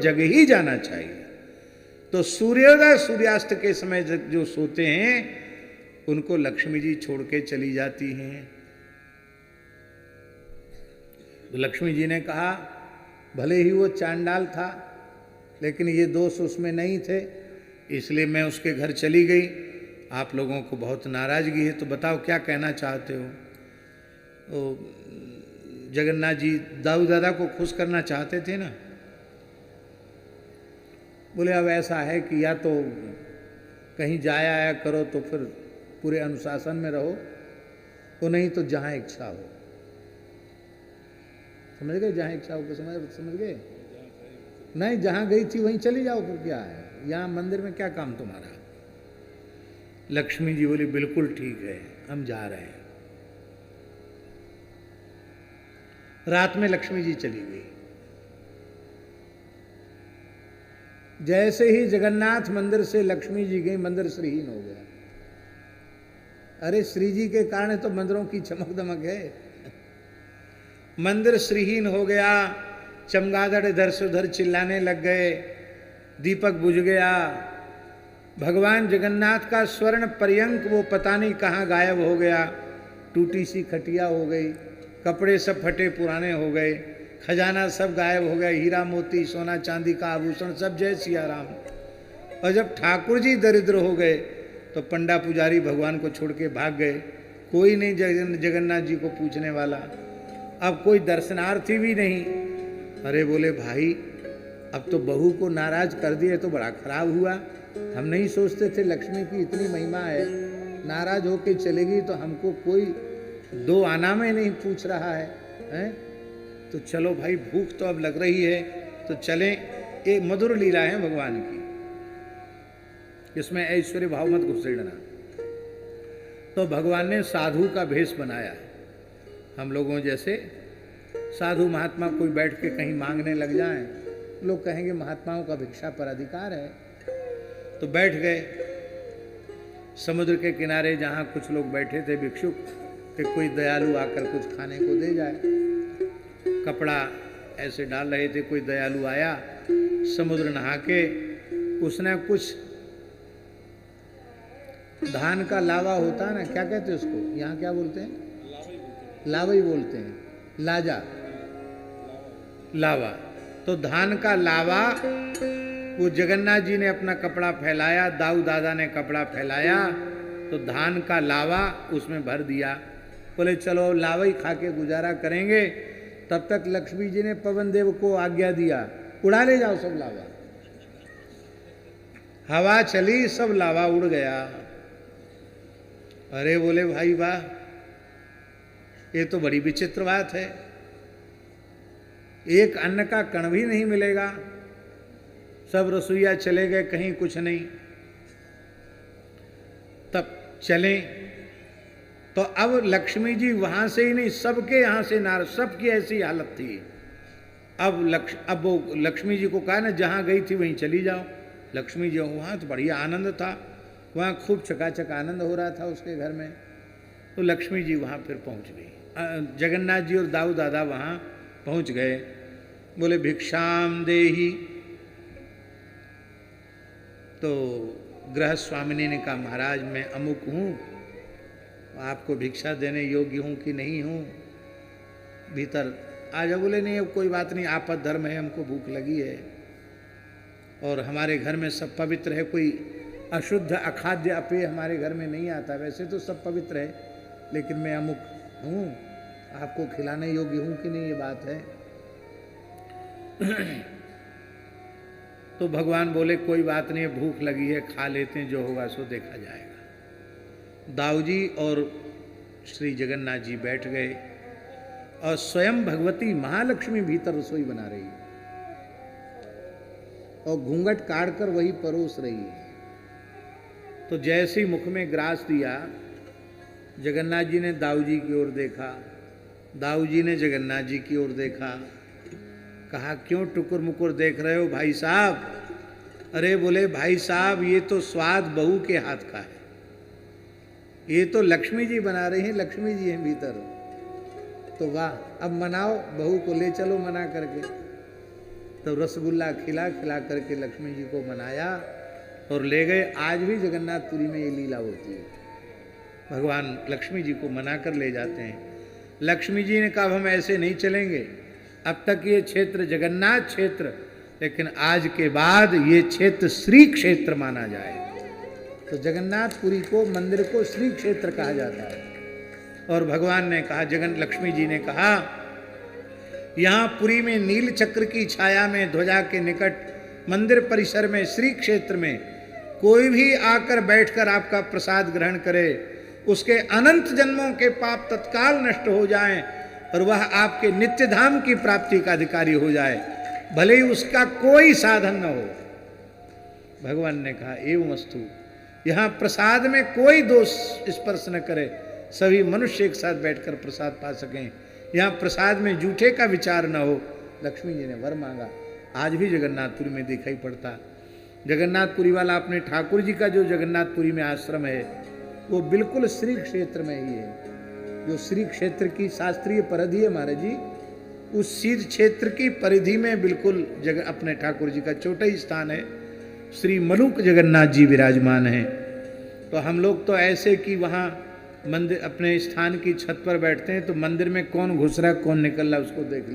जग ही जाना चाहिए। तो सूर्योदय सूर्यास्त के समय जो सोते हैं उनको लक्ष्मी जी छोड़ के चली जाती हैं। तो लक्ष्मी जी ने कहा भले ही वो चांडाल था लेकिन ये दोष उसमें नहीं थे, इसलिए मैं उसके घर चली गई। आप लोगों को बहुत नाराजगी है तो बताओ क्या कहना चाहते हो। तो जगन्नाथ जी दाऊ दादा को खुश करना चाहते थे ना। बोले अब ऐसा है कि या तो कहीं जाया आया करो तो फिर पूरे अनुशासन में रहो, तो नहीं तो जहाँ इच्छा हो। समझ गए? जहाँ इच्छा हो समझ गए? नहीं, जहाँ गई थी वहीं चली जाओ, फिर क्या है, यहाँ मंदिर में क्या काम तुम्हारा। लक्ष्मी जी बोली बिल्कुल ठीक है, हम जा रहे हैं। रात में लक्ष्मी जी चली गई। जैसे ही जगन्नाथ मंदिर से लक्ष्मी जी गई, मंदिर श्रीहीन हो गया। अरे श्री जी के कारण तो मंदिरों की चमक दमक है। मंदिर श्रीहीन हो गया। चमगादड़ इधर से उधर चिल्लाने लग गए, दीपक बुझ गया। भगवान जगन्नाथ का स्वर्ण पर्यंक वो पता नहीं कहाँ गायब हो गया। टूटी सी खटिया हो गई, कपड़े सब फटे पुराने हो गए, खजाना सब गायब हो गया, हीरा मोती सोना चांदी का आभूषण सब जय सिया राम। और जब ठाकुर जी दरिद्र हो गए तो पंडा पुजारी भगवान को छोड़ के भाग गए। कोई नहीं जगन्नाथ जी को पूछने वाला, अब कोई दर्शनार्थी भी नहीं। अरे बोले भाई अब तो बहू को नाराज कर दिए तो बड़ा खराब हुआ। हम नहीं सोचते थे लक्ष्मी की इतनी महिमा है, नाराज होके चलेगी तो हमको कोई दो आना में नहीं पूछ रहा है। तो चलो भाई भूख तो अब लग रही है तो चलें। एक मधुर लीला है भगवान की, इसमें ऐश्वर्य भाव मत घुसेड़ना। तो भगवान ने साधु का भेष बनाया। हम लोगों जैसे साधु महात्मा कोई बैठ के कहीं मांगने लग जाएं, लोग कहेंगे महात्माओं का भिक्षा पर अधिकार है। तो बैठ गए समुद्र के किनारे, जहाँ कुछ लोग बैठे थे भिक्षुक, कि कोई दयालु आकर कुछ खाने को दे जाए। कपड़ा ऐसे डाल रहे थे, कोई दयालु आया, समुद्र नहा के उसने कुछ धान का लावा होता है ना, क्या कहते हैं उसको, यहाँ क्या बोलते हैं? लावा बोलते हैं, लाजा, लावा। तो धान का लावा वो जगन्नाथ जी ने अपना कपड़ा फैलाया, दाऊ दादा ने कपड़ा फैलाया, तो धान का लावा उसमें भर दिया। बोले चलो लावा ही खा के गुजारा करेंगे। तब तक लक्ष्मी जी ने पवन देव को आज्ञा दिया, उड़ा ले जाओ सब लावा। हवा चली, सब लावा उड़ गया। अरे बोले भाई वाह, ये तो बड़ी विचित्र बात है, एक अन्न का कण भी नहीं मिलेगा। सब रसोइया चले गए, कहीं कुछ नहीं। तब चले तो अब लक्ष्मी जी वहां से ही नहीं, सबके यहां से नाराज, सबकी ऐसी हालत थी। अब वो लक्ष्मी जी को कहा ना जहां गई थी वहीं चली जाओ। लक्ष्मी जी वहां तो बढ़िया आनंद था, वहां खूब चकाचक आनंद हो रहा था उसके घर में। तो लक्ष्मी जी वहां फिर पहुंच गई। जगन्नाथ जी और दाऊ दादा वहां पहुंच गए। बोले भिक्षाम देही। तो गृह स्वामिनी ने कहा महाराज मैं अमुक हूँ, आपको भिक्षा देने योग्य हूँ कि नहीं हूँ, भीतर आ जाओ। बोले नहीं अब कोई बात नहीं, आपद धर्म है, हमको भूख लगी है और हमारे घर में सब पवित्र है, कोई अशुद्ध अखाद्य अपेय हमारे घर में नहीं आता। वैसे तो सब पवित्र है लेकिन मैं अमुक हूँ, आपको खिलाने योग्य हूँ कि नहीं, ये बात है। तो भगवान बोले कोई बात नहीं, भूख लगी है, खा लेते हैं, जो होगा सो देखा जाएगा। दाऊ जी और श्री जगन्नाथ जी बैठ गए और स्वयं भगवती महालक्ष्मी भीतर रसोई बना रही है और घूंघट काट कर वही परोस रही है। तो जैसे ही मुख में ग्रास दिया, जगन्नाथ जी ने दाऊ जी की ओर देखा, दाऊ जी ने जगन्नाथ जी की ओर देखा। कहा क्यों टुकुर मुकुर देख रहे हो भाई साहब? अरे बोले भाई साहब ये तो स्वाद बहू के हाथ का है, ये तो लक्ष्मी जी बना रही हैं, लक्ष्मी जी हैं भीतर। तो वाह, अब मनाओ, बहू को ले चलो मना करके। तो रसगुल्ला खिला खिला करके लक्ष्मी जी को मनाया और ले गए। आज भी जगन्नाथपुरी में ये लीला होती है, भगवान लक्ष्मी जी को मना कर ले जाते हैं। लक्ष्मी जी ने कहा हम ऐसे नहीं चलेंगे, अब तक ये क्षेत्र जगन्नाथ क्षेत्र, लेकिन आज के बाद ये क्षेत्र श्री क्षेत्र माना जाए। तो जगन्नाथपुरी को, मंदिर को श्री क्षेत्र कहा जाता है। और भगवान ने कहा, लक्ष्मी जी ने कहा, यहाँ पुरी में नील चक्र की छाया में ध्वजा के निकट मंदिर परिसर में श्री क्षेत्र में कोई भी आकर बैठकर आपका प्रसाद ग्रहण करे, उसके अनंत जन्मों के पाप तत्काल नष्ट हो जाएं और वह आपके नित्य धाम की प्राप्ति का अधिकारी हो जाए, भले ही उसका कोई साधन न हो। भगवान ने कहा एवमस्तु, यहाँ प्रसाद में कोई दोष स्पर्श न करे, सभी मनुष्य एक साथ बैठकर प्रसाद पा सकें, यहाँ प्रसाद में जूठे का विचार न हो। लक्ष्मी जी ने वर मांगा। आज भी जगन्नाथपुरी में दिखाई पड़ता। जगन्नाथपुरी वाला अपने ठाकुर जी का जो जगन्नाथपुरी में आश्रम है वो बिल्कुल श्री क्षेत्र में ही है। जो श्री क्षेत्र की शास्त्रीय परिधि है महाराज जी, उस श्री क्षेत्र की परिधि में बिल्कुल अपने ठाकुर जी का छोटा ही स्थान है। श्री मलुक जगन्नाथ जी विराजमान हैं। तो हम लोग तो ऐसे कि वहाँ मंदिर अपने स्थान की छत पर बैठते हैं तो मंदिर में कौन घुस रहा कौन निकल रहा उसको देख